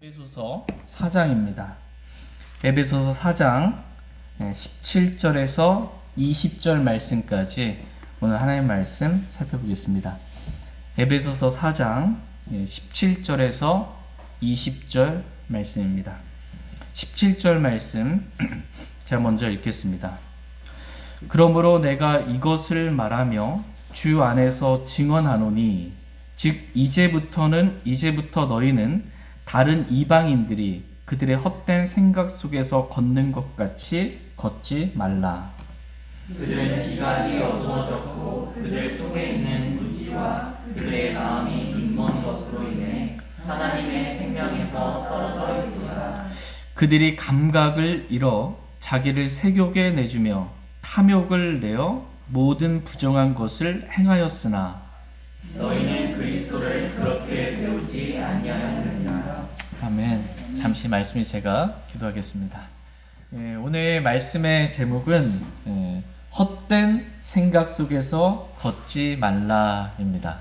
에베소서 4장입니다. 에베소서 4장 17절에서 20절 말씀까지 오늘 하나님의 말씀 살펴보겠습니다. 에베소서 4장 17절에서 20절 말씀입니다. 17절 말씀 제가 먼저 읽겠습니다. 그러므로 내가 이것을 말하며 주 안에서 증언하노니 즉 이제부터 너희는 다른 이방인들이 그들의 헛된 생각 속에서 걷는 것 같이 걷지 말라. 그들은 지각이 어두워졌고 그들 속에 있는 무지와 그들의 마음이 눈먼 것으로 인해 하나님의 생명에서 떨어져 있구나. 그들이 감각을 잃어 자기를 세욕에 내주며 탐욕을 내어 모든 부정한 것을 행하였으나 너희는 그리스도를 그렇게 배우지 아니하였느니라. 아멘. 잠시 말씀이 제가 기도하겠습니다. 오늘 말씀의 제목은 헛된 생각 속에서 걷지 말라입니다.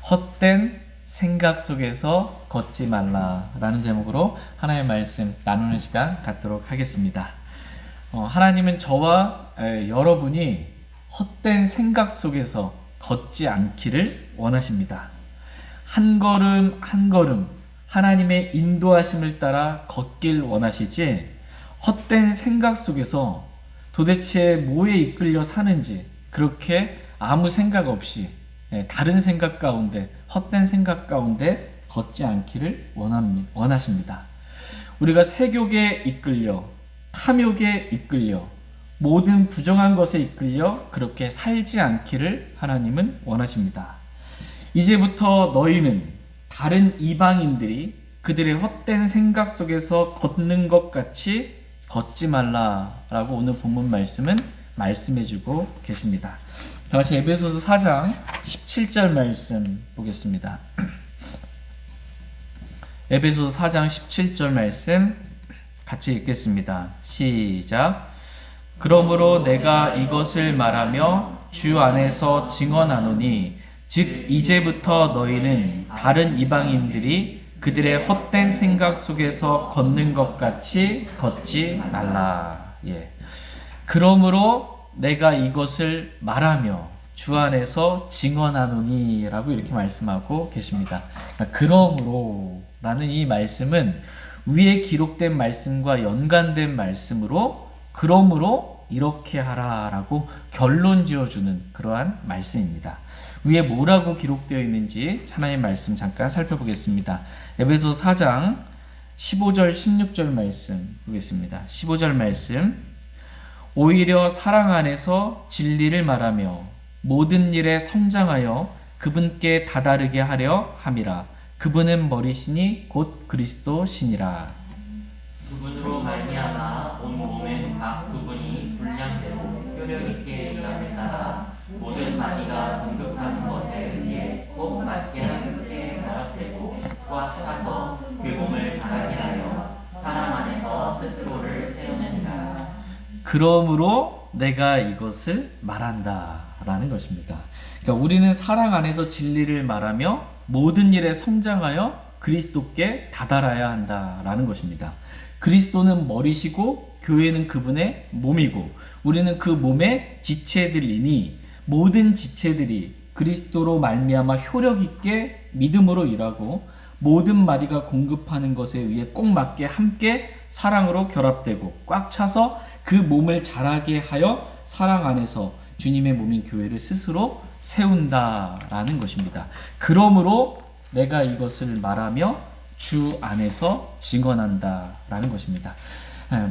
헛된 생각 속에서 걷지 말라라는 제목으로 하나님의 말씀 나누는 시간 갖도록 하겠습니다. 하나님은 저와 여러분이 헛된 생각 속에서 걷지 않기를 원하십니다. 한 걸음 한 걸음 하나님의 인도하심을 따라 걷길 원하시지 헛된 생각 속에서 도대체 뭐에 이끌려 사는지 그렇게 아무 생각 없이 다른 생각 가운데 헛된 생각 가운데 걷지 않기를 원하십니다. 우리가 세욕에 이끌려 탐욕에 이끌려 모든 부정한 것에 이끌려 그렇게 살지 않기를 하나님은 원하십니다. 이제부터 너희는 다른 이방인들이 그들의 헛된 생각 속에서 걷는 것 같이 걷지 말라라고 오늘 본문 말씀은 말씀해주고 계십니다. 다 같이 에베소서 4장 17절 말씀 보겠습니다. 에베소서 4장 17절 말씀 같이 읽겠습니다. 시작. 그러므로 내가 이것을 말하며 주 안에서 증언하노니 즉 이제부터 너희는 다른 이방인들이 그들의 헛된 생각 속에서 걷는 것 같이 걷지 말라. 그러므로 내가 이것을 말하며 주 안에서 증언하노니 라고 이렇게 말씀하고 계십니다. 그러므로 라는 이 말씀은 위에 기록된 말씀과 연관된 말씀으로 그러므로 이렇게 하라 라고 결론 지어주는 그러한 말씀입니다. 위에 뭐라고 기록되어 있는지 하나님의 말씀 잠깐 살펴보겠습니다. 에베소 4장 15절 16절 말씀 보겠습니다. 15절 말씀 오히려 사랑 안에서 진리를 말하며 모든 일에 성장하여 그분께 다다르게 하려 함이라. 그분은 머리시니 곧 그리스도시니라. 그분으로 말미암아 온 몸은 각 부분이 분량대로 효력 있게 일함에 따라 모든 마디가 공급하는 것에 의해 꼭 맞게 함께 결합되고 꽉 차서 그 몸을 자라게 하여 사람 안에서 스스로를 세우느니라. 그러므로 내가 이것을 말한다 라는 것입니다. 그러니까 우리는 사랑 안에서 진리를 말하며 모든 일에 성장하여 그리스도께 다다라야 한다라는 것입니다. 그리스도는 머리시고 교회는 그분의 몸이고 우리는 그 몸의 지체들이니 모든 지체들이 그리스도로 말미암아 효력 있게 믿음으로 일하고 모든 마디가 공급하는 것에 의해 꼭 맞게 함께 사랑으로 결합되고 꽉 차서 그 몸을 자라게 하여 사랑 안에서 주님의 몸인 교회를 스스로 세운다라는 것입니다. 그러므로 내가 이것을 말하며 주 안에서 증언한다라는 것입니다.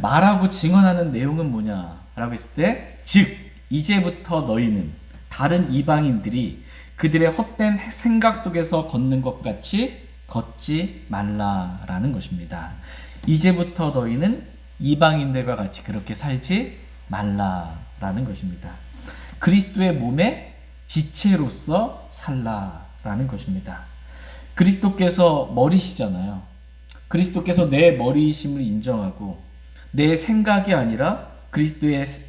말하고 증언하는 내용은 뭐냐라고 했을 때 즉 이제부터 너희는 다른 이방인들이 그들의 헛된 생각 속에서 걷는 것 같이 걷지 말라라는 것입니다. 이제부터 너희는 이방인들과 같이 그렇게 살지 말라라는 것입니다. 그리스도의 몸의 지체로서 살라라는 것입니다. 그리스도께서 머리시잖아요. 그리스도께서 내 머리이심을 인정하고 내 생각이 아니라 그리스도께서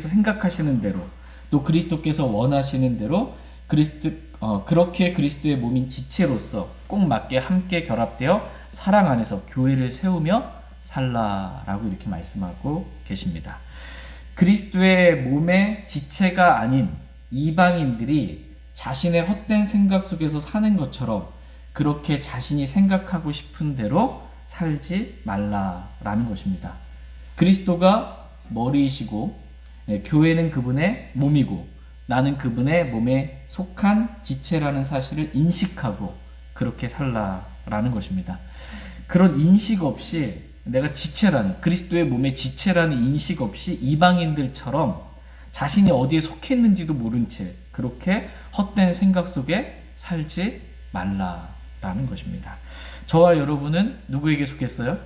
생각하시는 대로 또 그리스도께서 원하시는 대로 그렇게 그리스도의 몸인 지체로서 꼭 맞게 함께 결합되어 사랑 안에서 교회를 세우며 살라라고 이렇게 말씀하고 계십니다. 그리스도의 몸의 지체가 아닌 이방인들이 자신의 헛된 생각 속에서 사는 것처럼 그렇게 자신이 생각하고 싶은 대로 살지 말라라는 것입니다. 그리스도가 머리이시고 교회는 그분의 몸이고 나는 그분의 몸에 속한 지체라는 사실을 인식하고 그렇게 살라라는 것입니다. 그런 인식 없이 내가 지체라는 그리스도의 몸의 지체라는 인식 없이 이방인들처럼 자신이 어디에 속했는지도 모른 채 그렇게 헛된 생각 속에 살지 말라라는 것입니다. 저와 여러분은 누구에게 속했어요?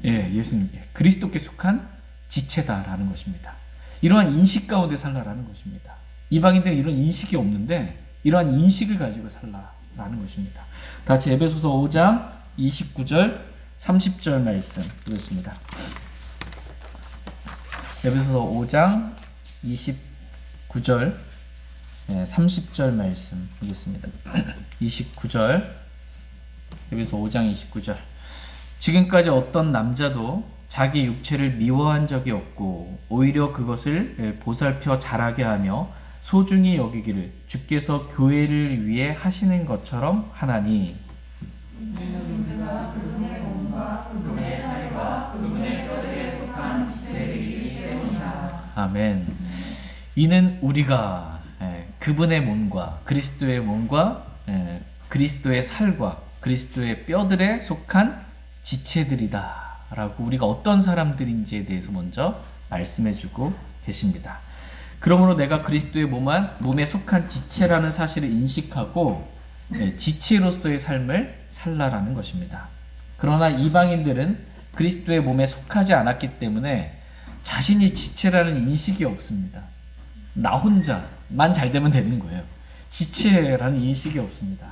예, 예수님께 그리스도께 속한 지체다라는 것입니다. 이러한 인식 가운데 살라라는 것입니다. 이방인들은 이런 인식이 없는데 이러한 인식을 가지고 살라라는 것입니다. 다 같이 에베소서 5장 29절 30절 말씀 보겠습니다. 에베소서 5장 29절 30절 말씀 보겠습니다. 29절 에베소서 5장 29절 지금까지 어떤 남자도 자기 육체를 미워한 적이 없고 오히려 그것을 보살펴 자라게 하며 소중히 여기기를 주께서 교회를 위해 하시는 것처럼 하나니 그분의 살과 그분의 뼈들에 속한 지체이기 때문이라. 아멘. 이는 우리가 그분의 몸과 그리스도의 몸과 그리스도의 살과 그리스도의 뼈들에 속한 지체들이다 라고 우리가 어떤 사람들인지에 대해서 먼저 말씀해주고 계십니다. 그러므로 내가 그리스도의 몸에 속한 지체라는 사실을 인식하고 지체로서의 삶을 살라라는 것입니다. 그러나 이방인들은 그리스도의 몸에 속하지 않았기 때문에 자신이 지체라는 인식이 없습니다. 나 혼자만 잘 되면 되는 거예요. 지체라는 인식이 없습니다.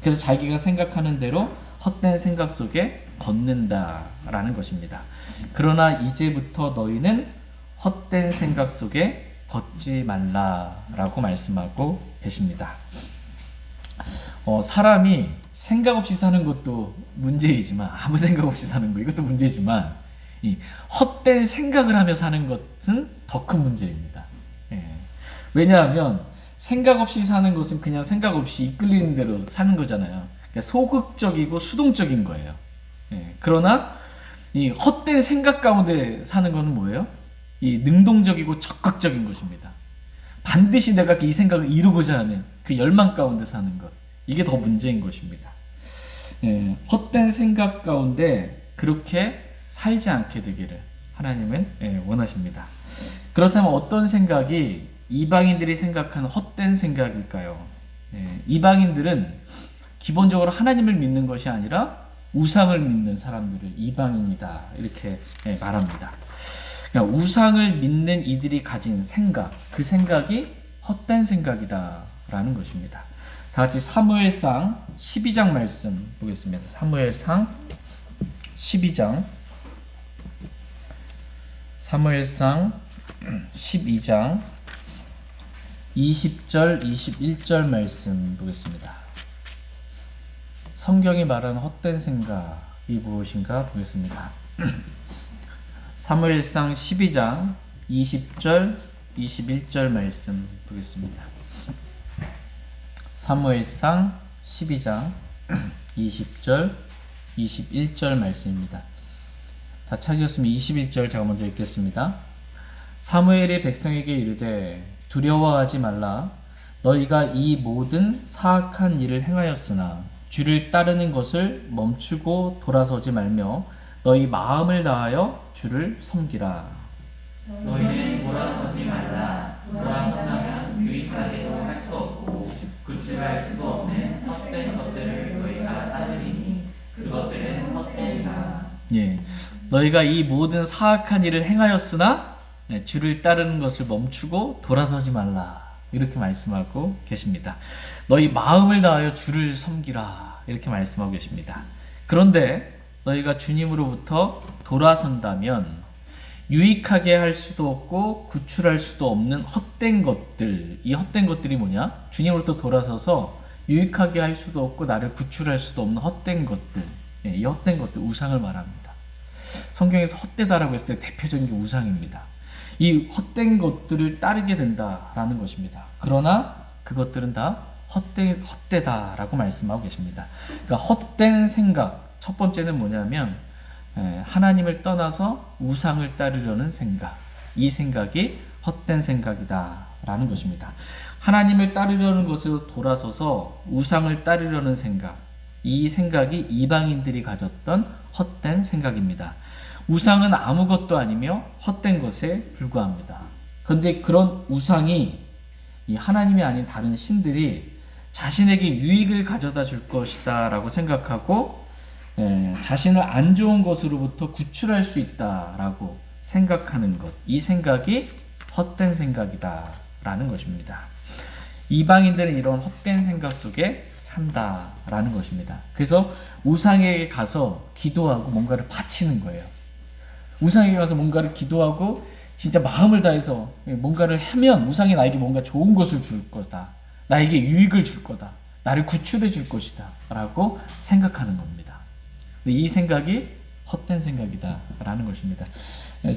그래서 자기가 생각하는 대로 헛된 생각 속에 걷는다라는 것입니다. 그러나 이제부터 너희는 헛된 생각 속에 걷지 말라라고 말씀하고 계십니다. 사람이 생각 없이 사는 것도 문제이지만 아무 생각 없이 사는 거 이것도 문제지만 이 헛된 생각을 하며 사는 것은 더 큰 문제입니다. 왜냐하면 생각 없이 사는 것은 그냥 생각 없이 이끌리는 대로 사는 거잖아요. 그러니까 소극적이고 수동적인 거예요. 그러나 이 헛된 생각 가운데 사는 것은 뭐예요? 이 능동적이고 적극적인 것입니다. 반드시 내가 이 생각을 이루고자 하는 그 열망 가운데 사는 것. 이게 더 문제인 것입니다. 헛된 생각 가운데 그렇게 살지 않게 되기를 하나님은 원하십니다. 그렇다면 어떤 생각이 이방인들이 생각하는 헛된 생각일까요? 이방인들은 기본적으로 하나님을 믿는 것이 아니라 우상을 믿는 사람들을 이방인이다 이렇게 말합니다. 그러니까 우상을 믿는 이들이 가진 생각, 그 생각이 헛된 생각이다 라는 것입니다. 다 같이 사무엘상 12장 말씀 보겠습니다. 사무엘상 12장 사무엘상 12장 20절 21절 말씀 보겠습니다. 성경이 말하는 헛된 생각이 무엇인가 보겠습니다. 사무엘상 12장 20절 21절 말씀 보겠습니다. 사무엘상 12장 20절 21절 말씀입니다. 다 찾으셨으면 21절 제가 먼저 읽겠습니다. 사무엘이 백성에게 이르되 두려워하지 말라. 너희가 이 모든 사악한 일을 행하였으나 주를 따르는 것을 멈추고 돌아서지 말며 너희 마음을 다하여 주를 섬기라. 너희는 돌아서지 말라. 돌아선다면 유익하게도 할 수 없고 구출할 수도 없는 헛된 것들을 너희가 따르리니 그것들은 헛되리라. 예, 너희가 이 모든 사악한 일을 행하였으나 주를 따르는 것을 멈추고 돌아서지 말라 이렇게 말씀하고 계십니다. 너희 마음을 다하여 주를 섬기라 이렇게 말씀하고 계십니다. 그런데 너희가 주님으로부터 돌아선다면 유익하게 할 수도 없고 구출할 수도 없는 헛된 것들, 이 헛된 것들이 뭐냐? 주님으로부터 돌아서서 유익하게 할 수도 없고 나를 구출할 수도 없는 헛된 것들, 이 헛된 것들, 우상을 말합니다. 성경에서 헛되다라고 했을 때 대표적인 게 우상입니다. 이 헛된 것들을 따르게 된다라는 것입니다. 그러나 그것들은 다 헛되다라고 말씀하고 계십니다. 그러니까 헛된 생각, 첫 번째는 뭐냐면 하나님을 떠나서 우상을 따르려는 생각, 이 생각이 헛된 생각이다라는 것입니다. 하나님을 따르려는 것으로 돌아서서 우상을 따르려는 생각, 이 생각이 이방인들이 가졌던 헛된 생각입니다. 우상은 아무것도 아니며 헛된 것에 불과합니다. 그런데 그런 우상이 이 하나님이 아닌 다른 신들이 자신에게 유익을 가져다 줄 것이다 라고 생각하고 자신을 안 좋은 것으로부터 구출할 수 있다라고 생각하는 것, 이 생각이 헛된 생각이다 라는 것입니다. 이방인들은 이런 헛된 생각 속에 산다라는 것입니다. 그래서 우상에게 가서 기도하고 뭔가를 바치는 거예요. 우상에게 가서 뭔가를 기도하고 진짜 마음을 다해서 뭔가를 하면 우상이 나에게 뭔가 좋은 것을 줄 거다. 나에게 유익을 줄 거다. 나를 구출해 줄 것이다. 라고 생각하는 겁니다. 이 생각이 헛된 생각이다. 라는 것입니다.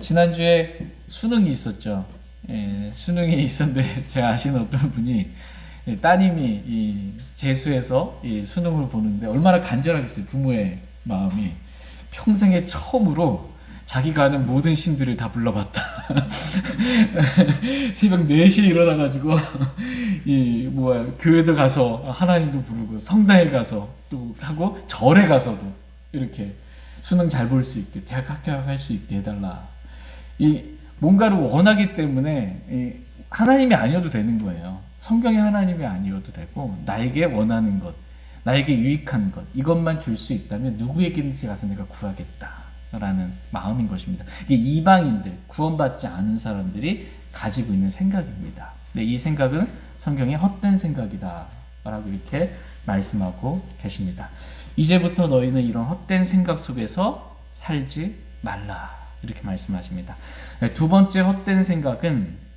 지난주에 수능이 있었죠. 수능이 있었는데 제가 아시는 어떤 분이 따님이 이 재수해서 이 수능을 보는데 얼마나 간절하겠어요. 부모의 마음이. 평생에 처음으로 자기가 아는 모든 신들을 다 불러봤다. 새벽 4시에 일어나가지고 교회도 가서 하나님도 부르고 성당에 가서 또 하고 절에 가서도 이렇게 수능 잘 볼 수 있게 대학 합격할 수 있게 해달라. 이 뭔가를 원하기 때문에 하나님이 아니어도 되는 거예요. 성경이 하나님이 아니어도 되고 나에게 원하는 것, 나에게 유익한 것, 이것만 줄 수 있다면 누구에게든지 가서 내가 구하겠다 라는 마음인 것입니다. 이게 이방인들, 구원받지 않은 사람들이 가지고 있는 생각입니다. 근데 이 생각은 성경의 헛된 생각이다 라고 이렇게 말씀하고 계십니다. 이제부터 너희는 이런 헛된 생각 속에서 살지 말라 이렇게 말씀하십니다. 두 번째 헛된 생각은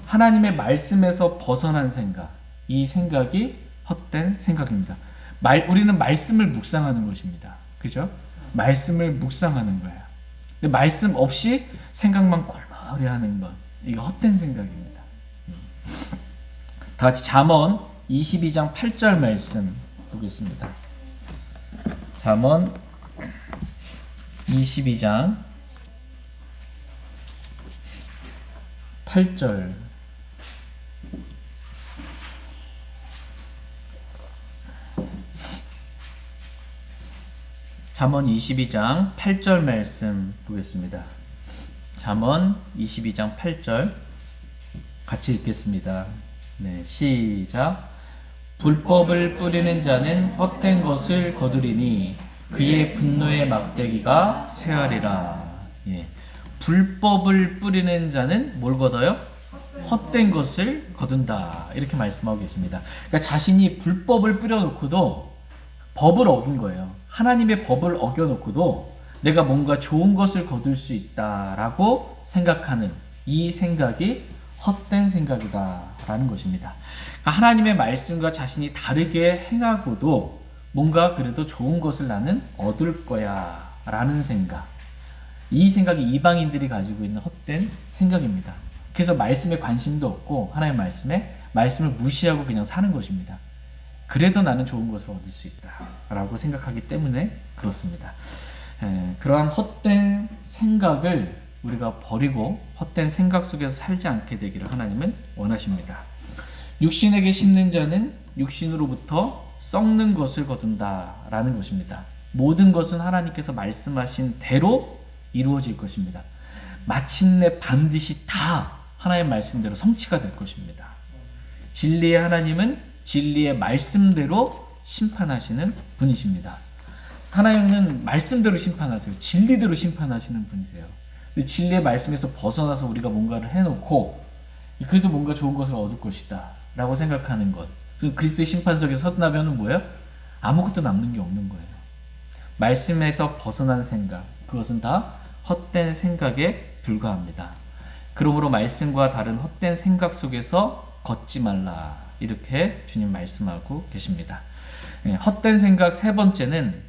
하나님의 말씀에서 벗어난 생각, 이 생각이 헛된 생각입니다. 우리는 말씀을 묵상하는 것입니다. 그죠? 말씀을 묵상하는 거예요. 근데 말씀 없이 생각만 골머리 하는 것, 이게 헛된 생각입니다. 다 같이 잠언 22장 8절 말씀 보겠습니다. 잠언 22장 8절. 잠언 22장 8절 말씀 보겠습니다. 잠언 22장 8절 같이 읽겠습니다. 네, 시작. 불법을 뿌리는 자는 헛된 것을 거두리니 그의 분노의 막대기가 쇠하리라. 예. 불법을 뿌리는 자는 뭘 거둬요? 헛된 것을 거둔다. 이렇게 말씀하고 계십니다. 그러니까 자신이 불법을 뿌려놓고도 법을 어긴 거예요. 하나님의 법을 어겨놓고도 내가 뭔가 좋은 것을 거둘 수 있다라고 생각하는 이 생각이 헛된 생각이다라는 것입니다. 그러니까 하나님의 말씀과 자신이 다르게 행하고도 뭔가 그래도 좋은 것을 나는 얻을 거야 라는 생각, 이 생각이 이방인들이 가지고 있는 헛된 생각입니다. 그래서 말씀에 관심도 없고 하나님의 말씀을 무시하고 그냥 사는 것입니다. 그래도 나는 좋은 것을 얻을 수 있다 라고 생각하기 때문에 그렇습니다. 그러한 헛된 생각을 우리가 버리고 헛된 생각 속에서 살지 않게 되기를 하나님은 원하십니다. 육신에게 심는 자는 육신으로부터 썩는 것을 거둔다 라는 것입니다. 모든 것은 하나님께서 말씀하신 대로 이루어질 것입니다. 마침내 반드시 다 하나님의 말씀대로 성취가 될 것입니다. 진리의 하나님은 진리의 말씀대로 심판하시는 분이십니다. 하나님은 말씀대로 심판하세요. 진리대로 심판하시는 분이세요. 근데 진리의 말씀에서 벗어나서 우리가 뭔가를 해놓고 그래도 뭔가 좋은 것을 얻을 것이다 라고 생각하는 것, 그리스도의 심판석에 서나면은 뭐예요? 아무것도 남는 게 없는 거예요. 말씀에서 벗어난 생각, 그것은 다 헛된 생각에 불과합니다. 그러므로 말씀과 다른 헛된 생각 속에서 걷지 말라 이렇게 주님 말씀하고 계십니다. 헛된 생각 세 번째는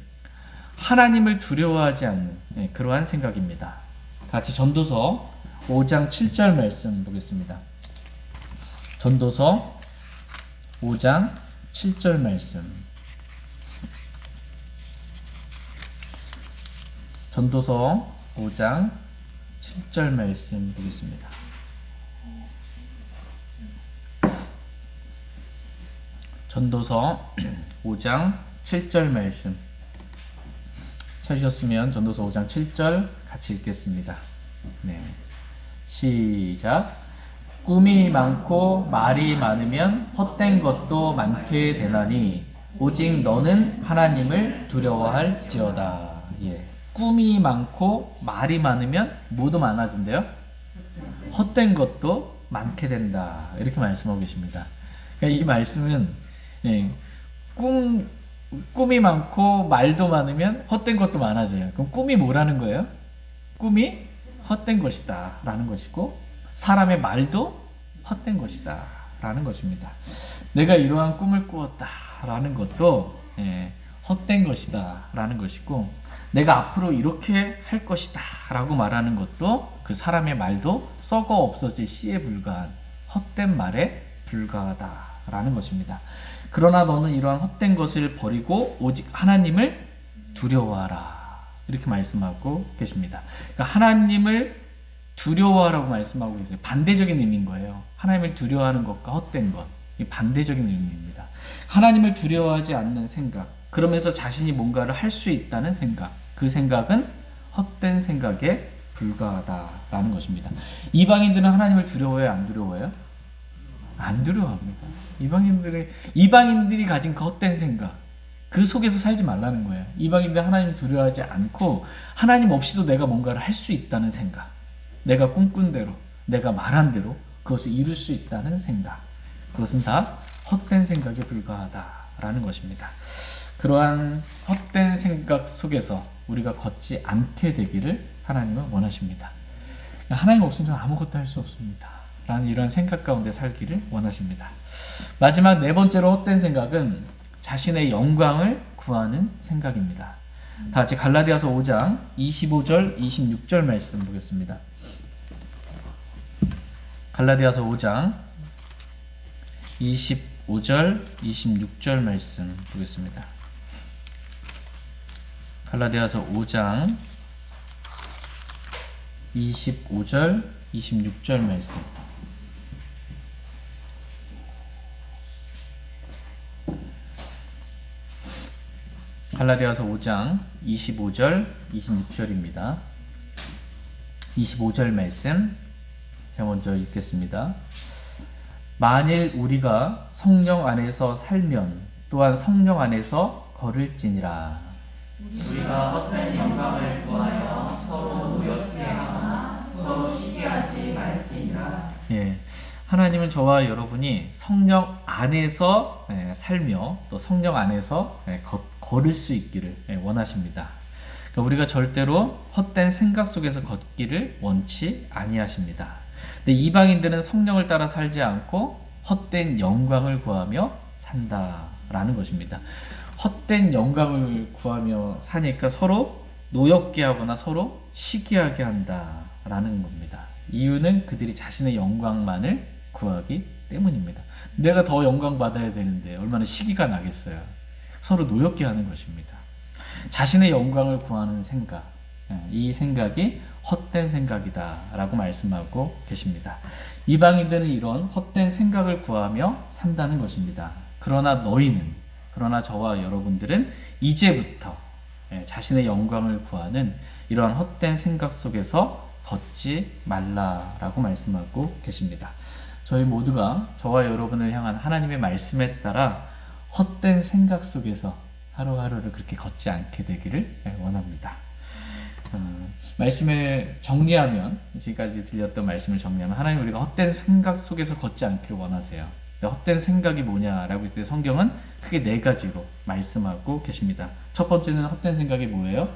하나님을 두려워하지 않는 그러한 생각입니다. 같이 전도서 5장 7절 말씀 보겠습니다. 전도서 5장 7절 말씀. 전도서 5장 7절 말씀 보겠습니다. 전도서 5장 7절 말씀 찾으셨으면 전도서 5장 7절 같이 읽겠습니다. 네, 시작. 꿈이 많고 말이 많으면 헛된 것도 많게 되나니 오직 너는 하나님을 두려워할지어다. 예, 꿈이 많고 말이 많으면 뭐도 많아진대요? 헛된 것도 많게 된다. 이렇게 말씀하고 계십니다. 그러니까 이 말씀은 꿈이 많고 말도 많으면 헛된 것도 많아져요. 그럼 꿈이 뭐라는 거예요? 꿈이 헛된 것이다 라는 것이고, 사람의 말도 헛된 것이다 라는 것입니다. 내가 이러한 꿈을 꾸었다 라는 것도 헛된 것이다 라는 것이고, 내가 앞으로 이렇게 할 것이다 라고 말하는 것도 그 사람의 말도 썩어 없어질 씨에 불과한 헛된 말에 불과하다 라는 것입니다. 그러나 너는 이러한 헛된 것을 버리고 오직 하나님을 두려워하라, 이렇게 말씀하고 계십니다. 그러니까 하나님을 두려워하라고 말씀하고 계세요. 반대적인 의미인 거예요. 하나님을 두려워하는 것과 헛된 것, 이 반대적인 의미입니다. 하나님을 두려워하지 않는 생각, 그러면서 자신이 뭔가를 할 수 있다는 생각, 그 생각은 헛된 생각에 불과하다라는 것입니다. 이방인들은 하나님을 두려워해요, 안 두려워해요? 안 두려워합니다. 이방인들이 가진 그 헛된 생각, 그 속에서 살지 말라는 거예요. 이방인들 하나님 두려워하지 않고 하나님 없이도 내가 뭔가를 할 수 있다는 생각, 내가 꿈꾼 대로, 내가 말한 대로 그것을 이룰 수 있다는 생각, 그것은 다 헛된 생각에 불과하다라는 것입니다. 그러한 헛된 생각 속에서 우리가 걷지 않게 되기를 하나님은 원하십니다. 하나님 없으면 저는 아무것도 할 수 없습니다 라는 이러한 생각 가운데 살기를 원하십니다. 마지막 네 번째로 헛된 생각은 자신의 영광을 구하는 생각입니다. 다 같이 갈라디아서 5장 25절 26절 말씀 보겠습니다. 갈라디아서 5장 25절 26절 말씀 보겠습니다. 갈라디아서 5장 25절 26절 말씀. 갈라디아서 5장 25절 26절입니다. 25절 말씀 제가 먼저 읽겠습니다. 만일 우리가 성령 안에서 살면 또한 성령 안에서 걸을지니라. 우리가 헛된 영광을 구하여 서로 노엽게 하거나 서로 시기하지 말지니라. 예, 하나님은 저와 여러분이 성령 안에서 살며 또 성령 안에서 걸을 수 있기를 원하십니다. 그러니까 우리가 절대로 헛된 생각 속에서 걷기를 원치 아니하십니다. 근데 이방인들은 성령을 따라 살지 않고 헛된 영광을 구하며 산다라는 것입니다. 헛된 영광을 구하며 사니까 서로 노엽게 하거나 서로 시기하게 한다라는 겁니다. 이유는 그들이 자신의 영광만을 구하기 때문입니다. 내가 더 영광 받아야 되는데 얼마나 시기가 나겠어요. 서로 노엽게 하는 것입니다. 자신의 영광을 구하는 생각, 이 생각이 헛된 생각이다 라고 말씀하고 계십니다. 이방인들은 이런 헛된 생각을 구하며 산다는 것입니다. 그러나 저와 여러분들은 이제부터 자신의 영광을 구하는 이러한 헛된 생각 속에서 걷지 말라라고 말씀하고 계십니다. 저희 모두가 저와 여러분을 향한 하나님의 말씀에 따라 헛된 생각 속에서 하루하루를 그렇게 걷지 않게 되기를 원합니다. 말씀을 정리하면, 지금까지 들렸던 말씀을 정리하면, 하나님 우리가 헛된 생각 속에서 걷지 않기를 원하세요. 헛된 생각이 뭐냐라고 했을 때 성경은 크게 네 가지로 말씀하고 계십니다. 첫 번째는 헛된 생각이 뭐예요?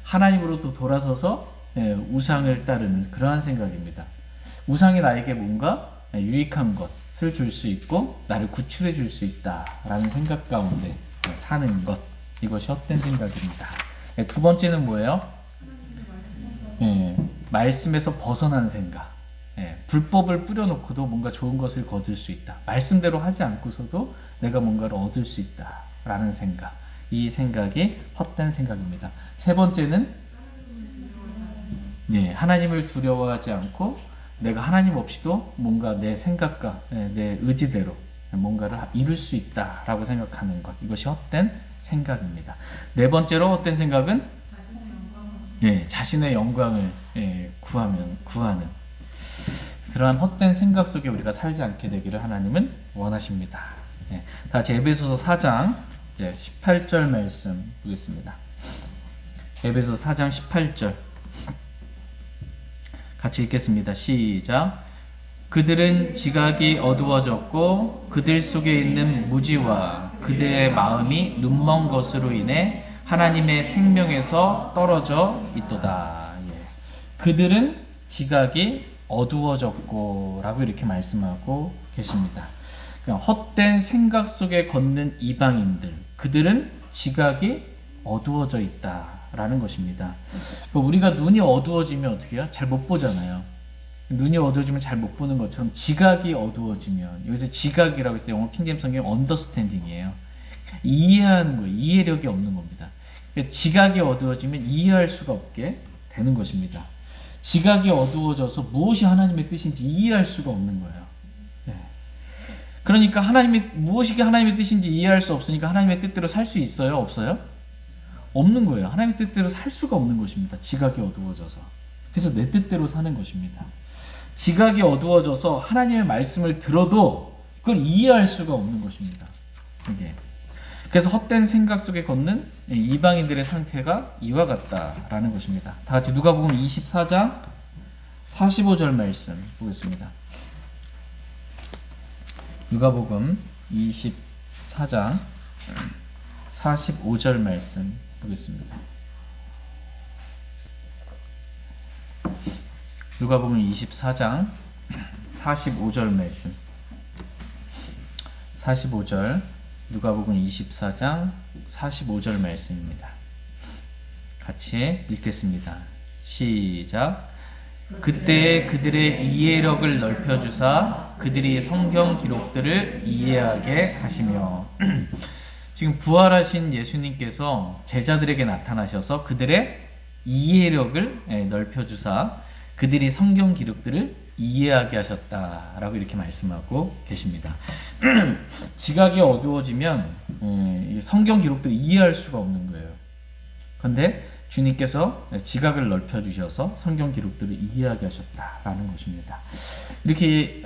하나님으로부터 돌아서서 우상을 따르는 그러한 생각입니다. 우상이 나에게 뭔가 유익한 것을 줄 수 있고 나를 구출해 줄 수 있다라는 생각 가운데 사는 것, 이것이 헛된 생각입니다. 두 번째는 뭐예요? 말씀에서 벗어난 생각. 불법을 뿌려놓고도 뭔가 좋은 것을 거둘 수 있다. 말씀대로 하지 않고서도 내가 뭔가를 얻을 수 있다라는 생각. 이 생각이 헛된 생각입니다. 세 번째는 하나님을 두려워하지 않고 내가 하나님 없이도 뭔가 내 생각과 내 의지대로 뭔가를 이룰 수 있다라고 생각하는 것. 이것이 헛된 생각입니다. 네 번째로 헛된 생각은 자신의 영광을 구하는 그러한 헛된 생각 속에 우리가 살지 않게 되기를 하나님은 원하십니다. 다 같이 에베소서 4장 18절 말씀 보겠습니다. 에베소서 4장 18절 같이 읽겠습니다. 시작. 그들은 지각이 어두워졌고 그들 속에 있는 무지와 그들의 마음이 눈먼 것으로 인해 하나님의 생명에서 떨어져 있도다. 그들은 지각이 어두워졌고 라고 이렇게 말씀하고 계십니다. 그러니까 헛된 생각 속에 걷는 이방인들, 그들은 지각이 어두워져 있다라는 것입니다. 우리가 눈이 어두워지면 어떻게 해요? 잘 못 보잖아요. 눈이 어두워지면 잘 못 보는 것처럼 지각이 어두워지면, 여기서 지각이라고 했을 때 영어 킹제임스 성경 언더스탠딩이에요. 이해하는 거예요. 이해력이 없는 겁니다. 그러니까 지각이 어두워지면 이해할 수가 없게 되는 것입니다. 지각이 어두워져서 무엇이 하나님의 뜻인지 이해할 수가 없는 거예요. 그러니까 무엇이 하나님의 뜻인지 이해할 수 없으니까 하나님의 뜻대로 살 수 있어요? 없어요? 없는 거예요. 하나님의 뜻대로 살 수가 없는 것입니다. 지각이 어두워져서. 그래서 내 뜻대로 사는 것입니다. 지각이 어두워져서 하나님의 말씀을 들어도 그걸 이해할 수가 없는 것입니다. 이게. 그래서 헛된 생각 속에 걷는 이방인들의 상태가 이와 같다라는 것입니다. 다 같이 누가복음 24장 45절 말씀 보겠습니다. 누가복음 24장 45절 말씀 보겠습니다. 누가복음 24장 45절 말씀. 45절 누가복음 24장 45절 말씀입니다. 같이 읽겠습니다. 시작. 그때 그들의 이해력을 넓혀주사 그들이 성경 기록들을 이해하게 하시며 지금 부활하신 예수님께서 제자들에게 나타나셔서 그들의 이해력을 넓혀주사 그들이 성경 기록들을 이해하게 하셨다라고 이렇게 말씀하고 계십니다. 지각이 어두워지면 성경 기록들을 이해할 수가 없는 거예요. 그런데 주님께서 지각을 넓혀주셔서 성경 기록들을 이해하게 하셨다라는 것입니다. 이렇게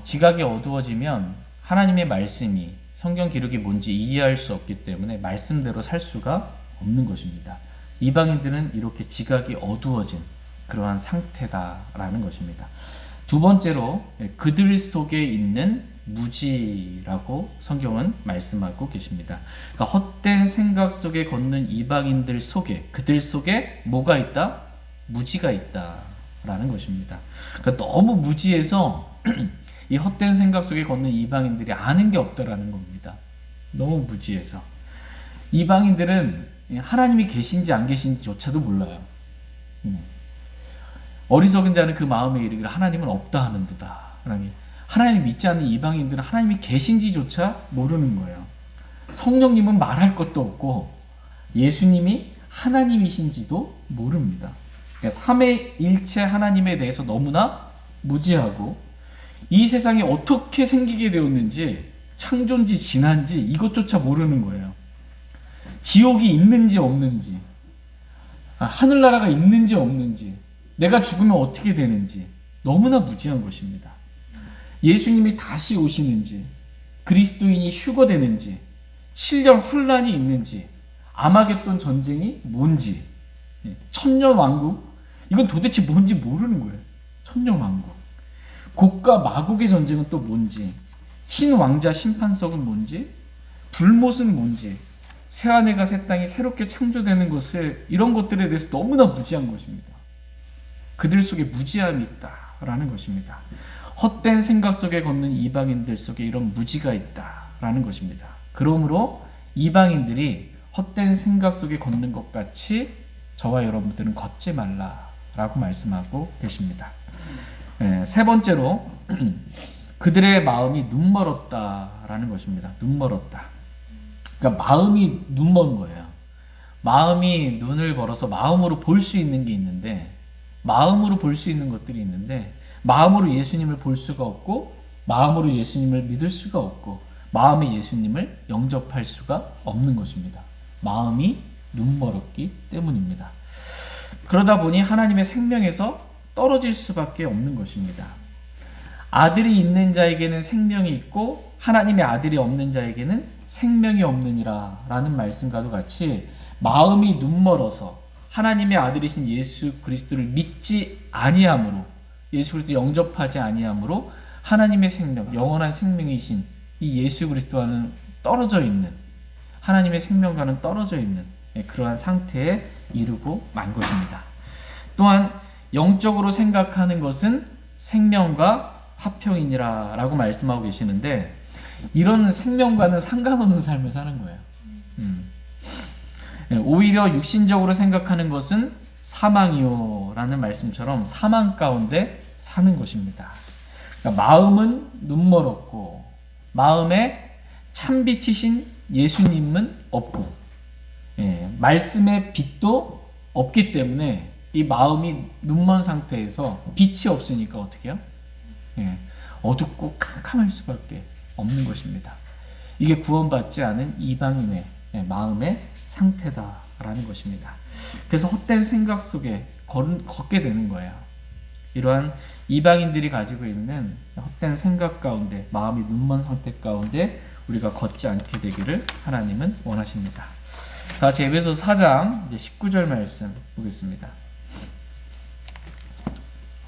지각이 어두워지면 하나님의 말씀이 성경 기록이 뭔지 이해할 수 없기 때문에 말씀대로 살 수가 없는 것입니다. 이방인들은 이렇게 지각이 어두워진 그러한 상태다라는 것입니다. 두 번째로 그들 속에 있는 무지라고 성경은 말씀하고 계십니다. 그러니까 헛된 생각 속에 걷는 이방인들 속에, 그들 속에 뭐가 있다? 무지가 있다라는 것입니다. 그러니까 너무 무지해서 이 헛된 생각 속에 걷는 이방인들이 아는 게 없다라는 겁니다. 너무 무지해서. 이방인들은 하나님이 계신지 안 계신지조차도 몰라요. 어리석은 자는 그 마음에 이르기를 하나님은 없다 하는도다. 하나님 믿지 않는 이방인들은 하나님이 계신지조차 모르는 거예요. 성령님은 말할 것도 없고 예수님이 하나님이신지도 모릅니다. 그러니까 삼위일체 하나님에 대해서 너무나 무지하고 이 세상이 어떻게 생기게 되었는지 창조인지 진화인지 이것조차 모르는 거예요. 지옥이 있는지 없는지 하늘나라가 있는지 없는지 내가 죽으면 어떻게 되는지 너무나 무지한 것입니다. 예수님이 다시 오시는지 그리스도인이 휴거되는지 7년 환란이 있는지 아마겟돈 전쟁이 뭔지 천년왕국 이건 도대체 뭔지 모르는 거예요. 천년왕국 곡과 마곡의 전쟁은 또 뭔지 흰 왕자 심판석은 뭔지 불못은 뭔지 새하늘과 새 땅이 새롭게 창조되는 것을 이런 것들에 대해서 너무나 무지한 것입니다. 그들 속에 무지함이 있다라는 것입니다. 헛된 생각 속에 걷는 이방인들 속에 이런 무지가 있다라는 것입니다. 그러므로 이방인들이 헛된 생각 속에 걷는 것 같이 저와 여러분들은 걷지 말라라고 말씀하고 계십니다. 세 번째로 그들의 마음이 눈멀었다라는 것입니다. 눈멀었다. 그러니까 마음이 눈먼 거예요. 마음이 눈을 벌어서 마음으로 볼 수 있는 게 있는데, 마음으로 볼 수 있는 것들이 있는데, 마음으로 예수님을 볼 수가 없고, 마음으로 예수님을 믿을 수가 없고, 마음에 예수님을 영접할 수가 없는 것입니다. 마음이 눈멀었기 때문입니다. 그러다 보니 하나님의 생명에서 떨어질 수밖에 없는 것입니다. 아들이 있는 자에게는 생명이 있고 하나님의 아들이 없는 자에게는 생명이 없느니라 라는 말씀과도 같이 마음이 눈멀어서 하나님의 아들이신 예수 그리스도를 믿지 아니함으로, 예수 그리스도 영접하지 아니함으로 하나님의 생명, 영원한 생명이신 이 예수 그리스도와는 떨어져 있는, 하나님의 생명과는 떨어져 있는 그러한 상태에 이르고 만 것입니다. 또한 영적으로 생각하는 것은 생명과 화평이니라 라고 말씀하고 계시는데, 이런 생명과는 상관없는 삶을 사는 거예요. 오히려 육신적으로 생각하는 것은 사망이요 라는 말씀처럼 사망 가운데 사는 것입니다. 그러니까 마음은 눈멀었고 마음에 참빛이신 예수님은 없고, 말씀의 빛도 없기 때문에 이 마음이 눈먼 상태에서 빛이 없으니까 어떻게 해요? 어둡고 캄캄할 수밖에 없는 것입니다. 이게 구원받지 않은 이방인의 마음의 상태다라는 것입니다. 그래서 헛된 생각 속에 걷게 되는 거예요. 이러한 이방인들이 가지고 있는 헛된 생각 가운데, 마음이 눈먼 상태 가운데 우리가 걷지 않게 되기를 하나님은 원하십니다. 자, 에베소서 4장 이제 19절 말씀 보겠습니다.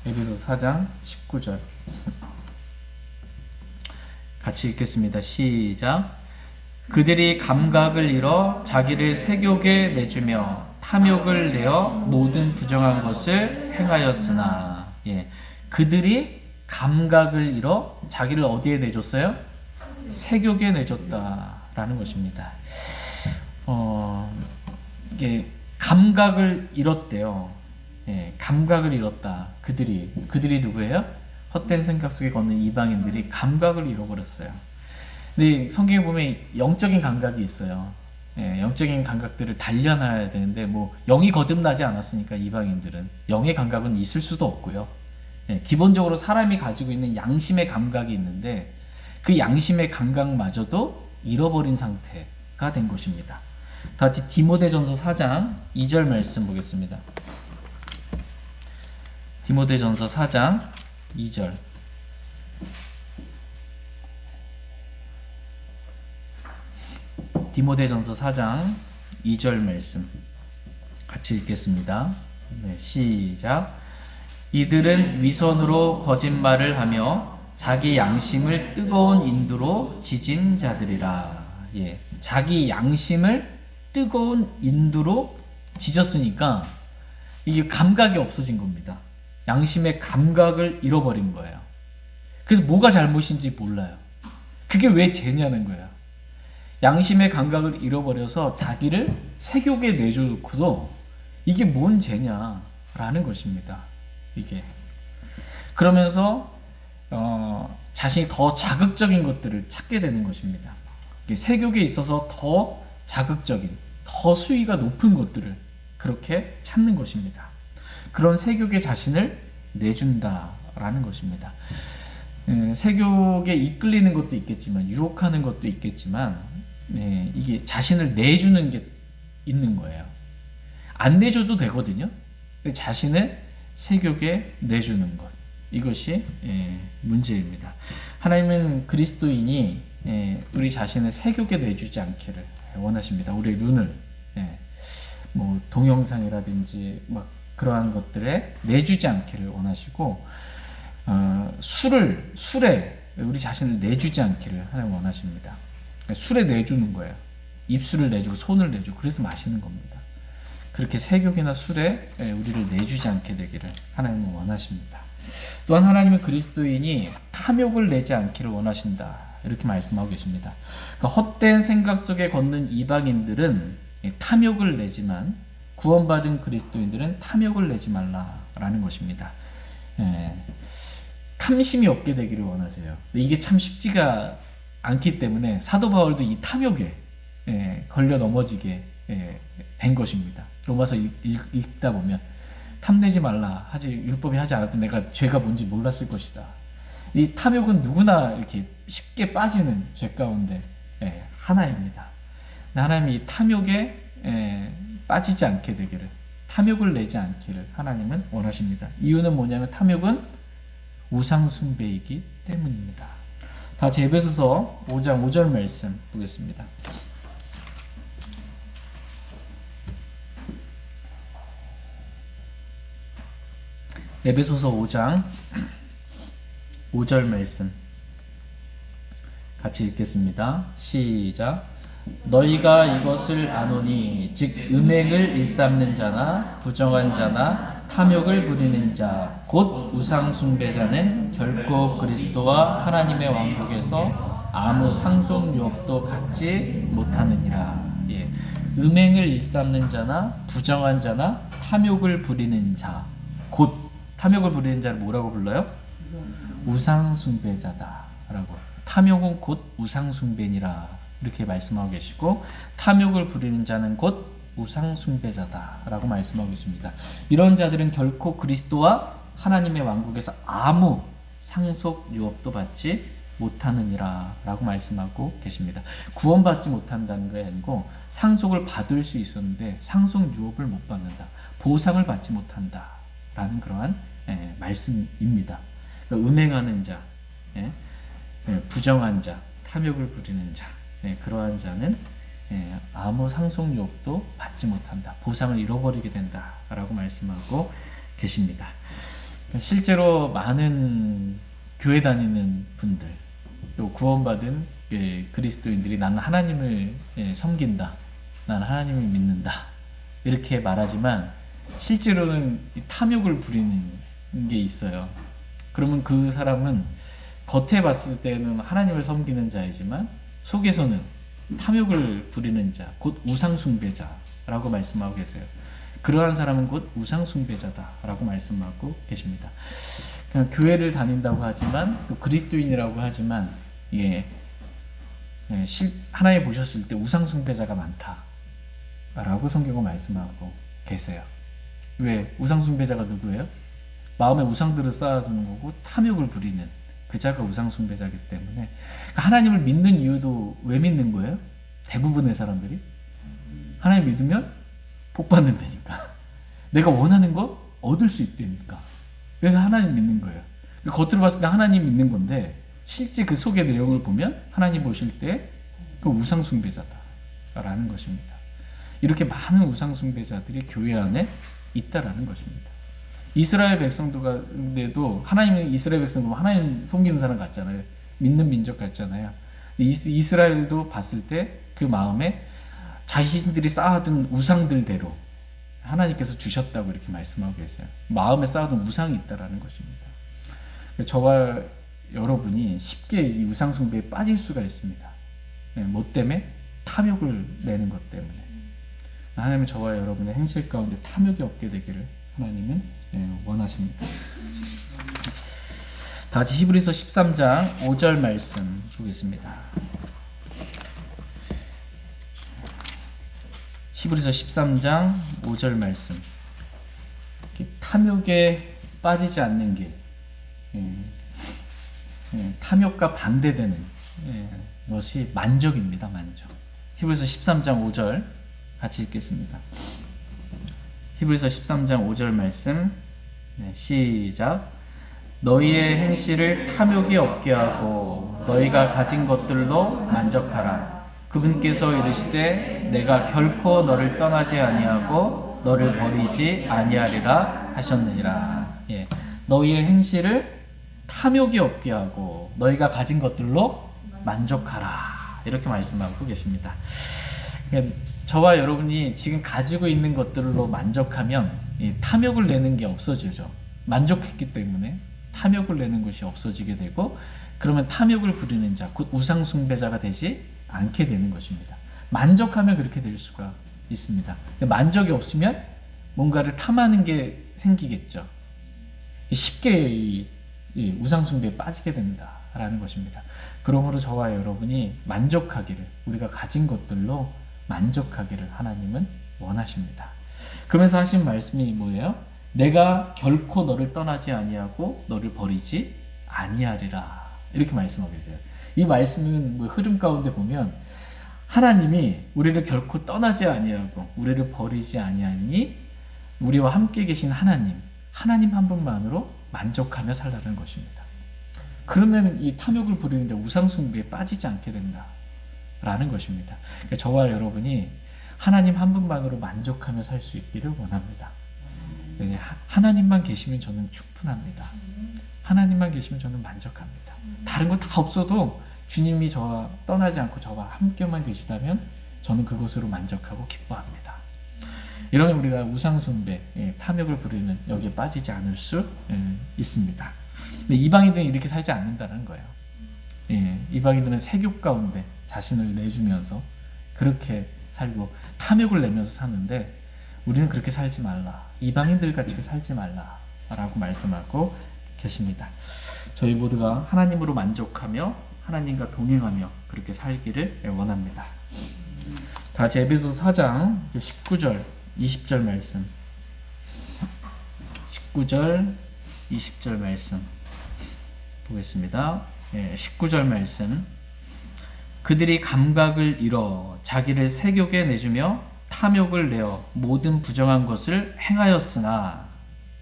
에베소서 4장 19절 같이 읽겠습니다. 시작. 그들이 감각을 잃어 자기를 세욕에 내주며 탐욕을 내어 모든 부정한 것을 행하였으나, 그들이 감각을 잃어 자기를 어디에 내줬어요? 세욕에 내줬다라는 것입니다. 이게 감각을 잃었대요. 감각을 잃었다. 그들이 누구예요? 헛된 생각 속에 걷는 이방인들이 감각을 잃어버렸어요. 근데 성경에 보면 영적인 감각이 있어요. 영적인 감각들을 단련해야 되는데, 영이 거듭나지 않았으니까 이방인들은 영의 감각은 있을 수도 없고요. 기본적으로 사람이 가지고 있는 양심의 감각이 있는데 그 양심의 감각마저도 잃어버린 상태가 된 것입니다. 다 같이 디모데전서 4장 2절 말씀 보겠습니다. 디모데전서 4장 2절. 디모데전서 4장 2절 말씀 같이 읽겠습니다. 시작. 이들은 위선으로 거짓말을 하며 자기 양심을 뜨거운 인두로 지진 자들이라. 자기 양심을 뜨거운 인두로 지졌으니까 이게 감각이 없어진 겁니다. 양심의 감각을 잃어버린 거예요. 그래서 뭐가 잘못인지 몰라요. 그게 왜 죄냐는 거예요. 양심의 감각을 잃어버려서 자기를 세욕에 내줘놓고도 이게 뭔 죄냐라는 것입니다. 이게 그러면서 자신이 더 자극적인 것들을 찾게 되는 것입니다. 세욕에 있어서 더 자극적인, 더 수위가 높은 것들을 그렇게 찾는 것입니다. 그런 세욕에 자신을 내준다라는 것입니다. 세욕에 이끌리는 것도 있겠지만, 유혹하는 것도 있겠지만, 이게 자신을 내주는 게 있는 거예요. 안 내줘도 되거든요. 자신을 세욕에 내주는 것, 이것이 문제입니다. 하나님은 그리스도인이 우리 자신을 세욕에 내주지 않기를 원하십니다. 우리의 눈을 동영상이라든지 그러한 것들에 내주지 않기를 원하시고, 술에 우리 자신을 내주지 않기를 하나님 원하십니다. 술에 내주는 거예요. 입술을 내주고 손을 내주고 그래서 마시는 겁니다. 그렇게 세욕이나 술에 우리를 내주지 않게 되기를 하나님은 원하십니다. 또한 하나님은 그리스도인이 탐욕을 내지 않기를 원하신다, 이렇게 말씀하고 계십니다. 그러니까 헛된 생각 속에 걷는 이방인들은 탐욕을 내지만 구원받은 그리스도인들은 탐욕을 내지 말라라는 것입니다. 탐심이 없게 되기를 원하세요. 이게 참 쉽지가 않기 때문에 사도 바울도 이 탐욕에 걸려 넘어지게 된 것입니다. 로마서 읽다 보면 탐내지 말라 하지 율법이 하지 않았던 내가 죄가 뭔지 몰랐을 것이다. 이 탐욕은 누구나 이렇게 쉽게 빠지는 죄 가운데 하나입니다. 하나님이 이 탐욕에 빠지지 않게 되기를, 탐욕을 내지 않기를 하나님은 원하십니다. 이유는 뭐냐면 탐욕은 우상 숭배이기 때문입니다. 다 같이 에베소서 5장 5절 말씀 보겠습니다. 에베소서 5장 5절 말씀 같이 읽겠습니다. 시작. 너희가 이것을 아노니 즉 음행을 일삼는 자나 부정한 자나 탐욕을 부리는 자 곧 우상 숭배자는 결코 그리스도와 하나님의 왕국에서 아무 상속 유업도 갖지 못하느니라. 음행을 일삼는 자나 부정한 자나 탐욕을 부리는 자 곧 탐욕을 부리는 자를 뭐라고 불러요? 우상 숭배자다라고. 탐욕은 곧 우상 숭배니라 이렇게 말씀하고 계시고, 탐욕을 부리는 자는 곧 우상 숭배자다라고 말씀하고 있습니다. 이런 자들은 결코 그리스도와 하나님의 왕국에서 아무 상속 유업도 받지 못하느니라 라고 말씀하고 계십니다. 구원받지 못한다는 게 아니고 상속을 받을 수 있었는데 상속 유업을 못 받는다, 보상을 받지 못한다 라는 그러한 말씀입니다. 그러니까 음행하는 자, 부정한 자, 탐욕을 부리는 자, 그러한 자는 아무 상속 유업도 받지 못한다, 보상을 잃어버리게 된다 라고 말씀하고 계십니다. 실제로 많은 교회 다니는 분들, 또 구원받은 그리스도인들이 나는 하나님을 섬긴다, 나는 하나님을 믿는다 이렇게 말하지만 실제로는 탐욕을 부리는 게 있어요. 그러면 그 사람은 겉에 봤을 때는 하나님을 섬기는 자이지만 속에서는 탐욕을 부리는 자, 곧 우상숭배자라고 말씀하고 계세요. 그러한 사람은 곧 우상숭배자다라고 말씀하고 계십니다. 그냥 교회를 다닌다고 하지만 또 그리스도인이라고 하지만 하나님 보셨을 때 우상숭배자가 많다라고 성경은 말씀하고 계세요. 왜? 우상숭배자가 누구예요? 마음에 우상들을 쌓아두는 거고 탐욕을 부리는 그 자가 우상숭배자이기 때문에, 그러니까 하나님을 믿는 이유도 왜 믿는 거예요? 대부분의 사람들이 하나님 믿으면 복 받는다니까, 내가 원하는 거 얻을 수 있다니까. 왜 하나님 믿는 거예요? 겉으로 봤을 때 하나님 믿는 건데 실제 그 속의 내용을 보면 하나님 보실 때 그 우상숭배자다라는 것입니다. 이렇게 많은 우상숭배자들이 교회 안에 있다라는 것입니다. 이스라엘 백성들도 하나님은 이스라엘 백성도 하나님 섬기는 사람 같잖아요. 믿는 민족 같잖아요. 이스라엘도 봤을 때 그 마음에 자신들이 쌓아둔 우상들대로 하나님께서 주셨다고 이렇게 말씀하고 계세요. 마음에 쌓아둔 우상이 있다라는 것입니다. 저와 여러분이 쉽게 이 우상 숭배에 빠질 수가 있습니다. 뭐 때문에? 탐욕을 내는 것 때문에. 하나님은 저와 여러분의 행실 가운데 탐욕이 없게 되기를 하나님은 원하십니다. 다 같이 히브리서 13장 5절 말씀 보겠습니다. 히브리서 13장 5절 말씀. 탐욕에 빠지지 않는 길, 탐욕과 반대되는 것이 만족입니다. 만족. 히브리서 13장 5절 같이 읽겠습니다. 히브리서 13장 5절 말씀, 시작. 너희의 행실을 탐욕이 없게 하고 너희가 가진 것들로 만족하라. 그분께서 이르시되 내가 결코 너를 떠나지 아니하고 너를 버리지 아니하리라 하셨느니라. 너희의 행실을 탐욕이 없게 하고 너희가 가진 것들로 만족하라, 이렇게 말씀하고 계십니다. 저와 여러분이 지금 가지고 있는 것들로 만족하면 탐욕을 내는 게 없어지죠. 만족했기 때문에 탐욕을 내는 것이 없어지게 되고, 그러면 탐욕을 부리는 자, 곧 우상숭배자가 되지 않게 되는 것입니다. 만족하면 그렇게 될 수가 있습니다. 근데 만족이 없으면 뭔가를 탐하는 게 생기겠죠. 쉽게 이 우상숭배에 빠지게 된다라는 것입니다. 그러므로 저와 여러분이 만족하기를, 우리가 가진 것들로 만족하기를 하나님은 원하십니다. 그러면서 하신 말씀이 뭐예요? 내가 결코 너를 떠나지 아니하고 너를 버리지 아니하리라, 이렇게 말씀하고 계세요. 이 말씀은 뭐 흐름 가운데 보면 하나님이 우리를 결코 떠나지 아니하고 우리를 버리지 아니하니 우리와 함께 계신 하나님 한 분만으로 만족하며 살라는 것입니다. 그러면 이 탐욕을 부리는데 우상숭배에 빠지지 않게 된다라는 것입니다. 그러니까 저와 여러분이 하나님 한 분만으로 만족하며 살 수 있기를 원합니다. 하나님만 계시면 저는 충분합니다. 하나님만 계시면 저는 만족합니다. 다른 거 다 없어도 주님이 저와 떠나지 않고 저와 함께만 계시다면 저는 그것으로 만족하고 기뻐합니다. 이러면 우리가 우상숭배, 탐욕을 부리는 여기에 빠지지 않을 수 있습니다. 근데 이방인들은 이렇게 살지 않는다는 거예요. 이방인들은 세교 가운데 자신을 내주면서 그렇게 살고 탐욕을 내면서 사는데 우리는 그렇게 살지 말라. 이방인들 같이 살지 말라라고 말씀하고 계십니다. 저희 모두가 하나님으로 만족하며 하나님과 동행하며 그렇게 살기를 원합니다. 다 같이 에베소서 4장 19절 20절 말씀, 19절 20절 말씀 보겠습니다. 19절 말씀, 그들이 감각을 잃어 자기를 세욕에 내주며 탐욕을 내어 모든 부정한 것을 행하였으나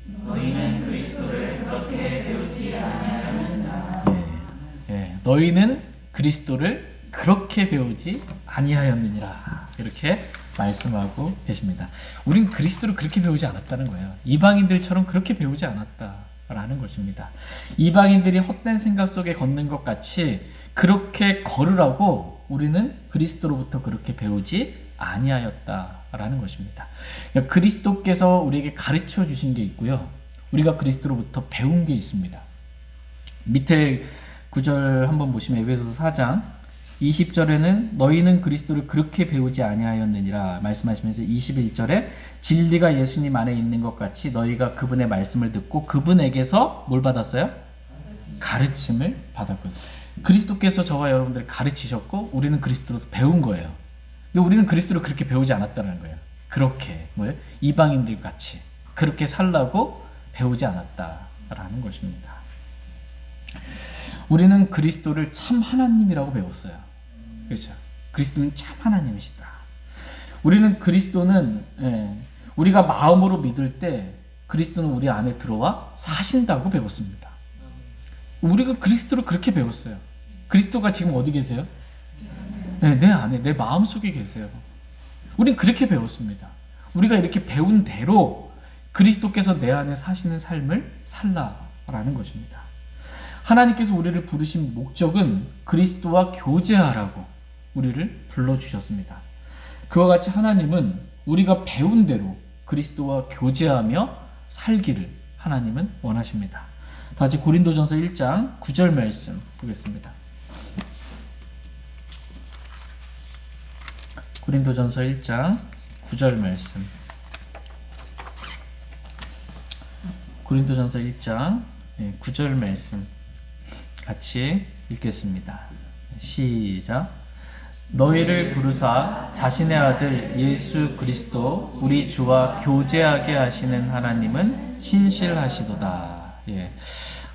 너희는 그리스도를 그렇게 배우지 아니하였느니라. 너희는 그리스도를 그렇게 배우지 아니하였느니라, 이렇게 말씀하고 계십니다. 우린 그리스도를 그렇게 배우지 않았다는 거예요. 이방인들처럼 그렇게 배우지 않았다라는 것입니다. 이방인들이 헛된 생각 속에 걷는 것 같이 그렇게 걸으라고 우리는 그리스도로부터 그렇게 배우지 아니하였다라는 것입니다. 그러니까 그리스도께서 우리에게 가르쳐 주신 게 있고요, 우리가 그리스도로부터 배운 게 있습니다. 밑에 9절 한번 보시면 에베소서 4장 20절에는 너희는 그리스도를 그렇게 배우지 아니하였느니라 말씀하시면서 21절에 진리가 예수님 안에 있는 것 같이 너희가 그분의 말씀을 듣고 그분에게서 뭘 받았어요? 가르침을 받았거든요. 그리스도께서 저와 여러분들을 가르치셨고 우리는 그리스도로 배운 거예요. 근데 우리는 그리스도를 그렇게 배우지 않았다는 거예요. 그렇게 뭐예요? 이방인들 같이 그렇게 살라고 배우지 않았다라는 것입니다. 우리는 그리스도를 참 하나님이라고 배웠어요. 그렇죠? 그리스도는 참 하나님이시다. 우리는 그리스도는 우리가 마음으로 믿을 때 그리스도는 우리 안에 들어와 사신다고 배웠습니다. 우리가 그리스도를 그렇게 배웠어요. 그리스도가 지금 어디 계세요? 내 안에, 내 마음속에 계세요. 우린 그렇게 배웠습니다. 우리가 이렇게 배운 대로 그리스도께서 내 안에 사시는 삶을 살라라는 것입니다. 하나님께서 우리를 부르신 목적은 그리스도와 교제하라고 우리를 불러주셨습니다. 그와 같이 하나님은 우리가 배운 대로 그리스도와 교제하며 살기를 하나님은 원하십니다. 다시 고린도전서 1장 9절 말씀 보겠습니다. 고린도전서 1장 9절 말씀. 고린도전서 1장 9절 말씀 같이 읽겠습니다. 시작. 너희를 부르사 자신의 아들 예수 그리스도 우리 주와 교제하게 하시는 하나님은 신실하시도다.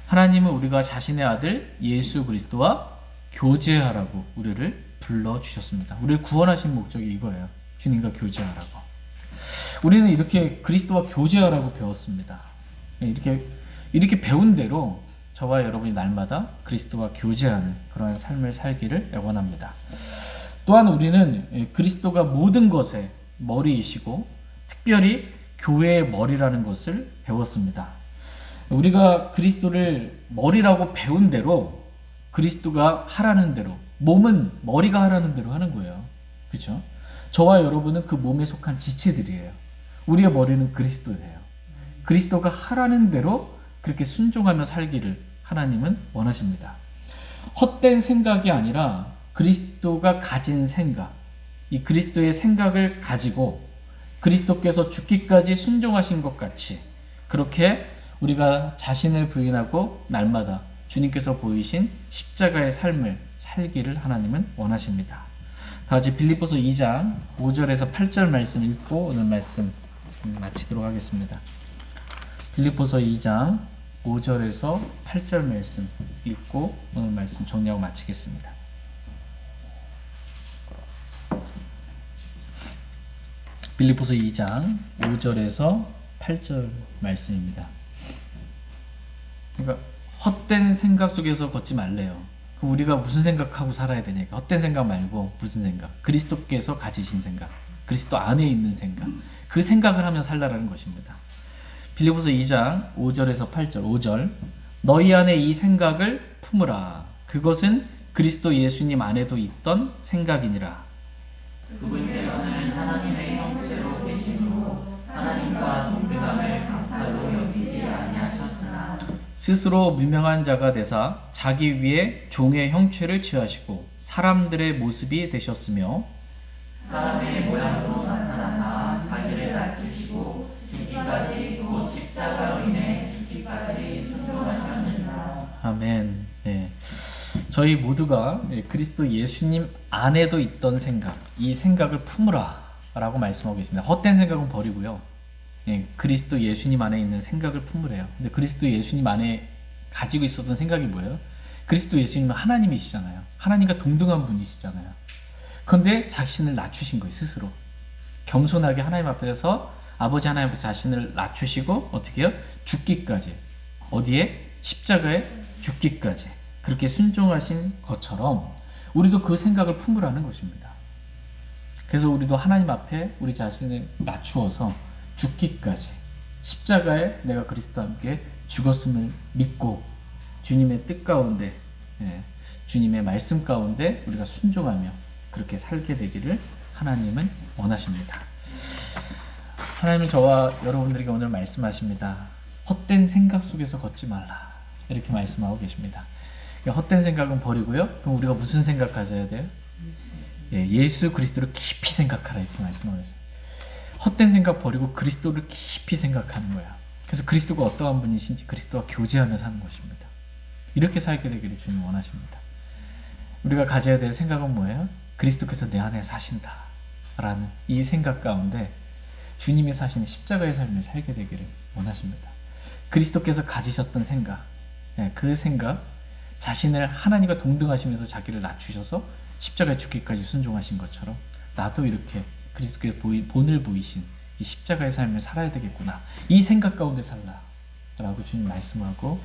하나님은 우리가 자신의 아들 예수 그리스도와 교제하라고 우리를 불러주셨습니다. 우리를 구원하신 목적이 이거예요. 주님과 교제하라고. 우리는 이렇게 그리스도와 교제하라고 배웠습니다. 이렇게 배운 대로 저와 여러분이 날마다 그리스도와 교제하는 그러한 삶을 살기를 원합니다. 또한 우리는 그리스도가 모든 것의 머리이시고 특별히 교회의 머리라는 것을 배웠습니다. 우리가 그리스도를 머리라고 배운 대로 그리스도가 하라는 대로, 몸은 머리가 하라는 대로 하는 거예요. 그렇죠? 저와 여러분은 그 몸에 속한 지체들이에요. 우리의 머리는 그리스도예요. 그리스도가 하라는 대로 그렇게 순종하며 살기를 하나님은 원하십니다. 헛된 생각이 아니라 그리스도가 가진 생각, 이 그리스도의 생각을 가지고 그리스도께서 죽기까지 순종하신 것 같이 그렇게 우리가 자신을 부인하고 날마다 주님께서 보이신 십자가의 삶을 살기를 하나님은 원하십니다. 다 같이 빌립보서 2장 5절에서 8절 말씀 읽고 오늘 말씀 마치도록 하겠습니다. 빌립보서 2장 5절에서 8절 말씀 읽고 오늘 말씀 정리하고 마치겠습니다. 빌립보서 2장 5절에서 8절 말씀입니다. 그러니까 헛된 생각 속에서 걷지 말래요. 그럼 우리가 무슨 생각하고 살아야 되냐니까. 헛된 생각 말고 무슨 생각? 그리스도께서 가지신 생각, 그리스도 안에 있는 생각, 그 생각을 하며 살라라는 것입니다. 빌립보서 2장 5절에서 8절 5절 너희 안에 이 생각을 품으라. 그것은 그리스도 예수님 안에도 있던 생각이니라. 그분께서는 하나님의 형체로 계심으로 하나님과 동등함을 강탈로 여기지 아니하셨으나 스스로 무명한 자가 되사 자기 위에 종의 형체를 취하시고 사람들의 모습이 되셨으며 사람의 모양으로 나타나사 자기를 낮추시고 죽기까지 곧 십자가로 인해 죽기까지 순종하셨느니라. 아멘. 네. 저희 모두가 그리스도 예수님 안에도 있던 생각, 이 생각을 품으라 라고 말씀하고 계십니다. 헛된 생각은 버리고요. 그리스도 예수님 안에 있는 생각을 품으래요. 근데 그리스도 예수님 안에 가지고 있었던 생각이 뭐예요? 그리스도 예수님은 하나님이시잖아요. 하나님과 동등한 분이시잖아요. 그런데 자신을 낮추신 거예요. 스스로 겸손하게 하나님 앞에서 아버지 하나님 앞에 자신을 낮추시고 어떻게 해요? 죽기까지. 어디에? 십자가에 죽기까지. 그렇게 순종하신 것처럼 우리도 그 생각을 품으라는 것입니다. 그래서 우리도 하나님 앞에 우리 자신을 낮추어서 죽기까지 십자가에 내가 그리스도와 함께 죽었음을 믿고 주님의 뜻 가운데 주님의 말씀 가운데 우리가 순종하며 그렇게 살게 되기를 하나님은 원하십니다. 하나님은 저와 여러분들에게 오늘 말씀하십니다. 헛된 생각 속에서 걷지 말라 이렇게 말씀하고 계십니다. 헛된 생각은 버리고요. 그럼 우리가 무슨 생각 가져야 돼요? 예수 그리스도를 깊이 생각하라 이렇게 말씀하고 있어요. 헛된 생각 버리고 그리스도를 깊이 생각하는 거야. 그래서 그리스도가 어떠한 분이신지 그리스도와 교제하며 사는 것입니다. 이렇게 살게 되기를 주님 원하십니다. 우리가 가져야 될 생각은 뭐예요? 그리스도께서 내 안에 사신다 라는 이 생각 가운데 주님이 사시는 십자가의 삶을 살게 되기를 원하십니다. 그리스도께서 가지셨던 생각, 그 생각, 자신을 하나님과 동등하시면서 자기를 낮추셔서 십자가에 죽기까지 순종하신 것처럼 나도 이렇게 그리스도께서 본을 보이신 이 십자가의 삶을 살아야 되겠구나. 이 생각 가운데 살라 라고 주님 말씀하고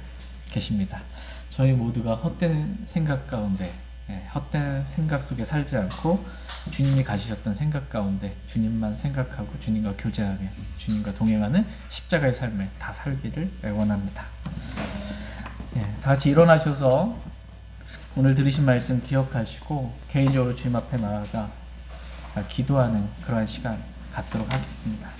계십니다. 저희 모두가 헛된 생각 가운데 헛된 생각 속에 살지 않고 주님이 가지셨던 생각 가운데 주님만 생각하고 주님과 교제하며 주님과 동행하는 십자가의 삶을 다 살기를 원합니다. 다 같이 일어나셔서 오늘 들으신 말씀 기억하시고 개인적으로 주님 앞에 나아가 기도하는 그러한 시간 갖도록 하겠습니다.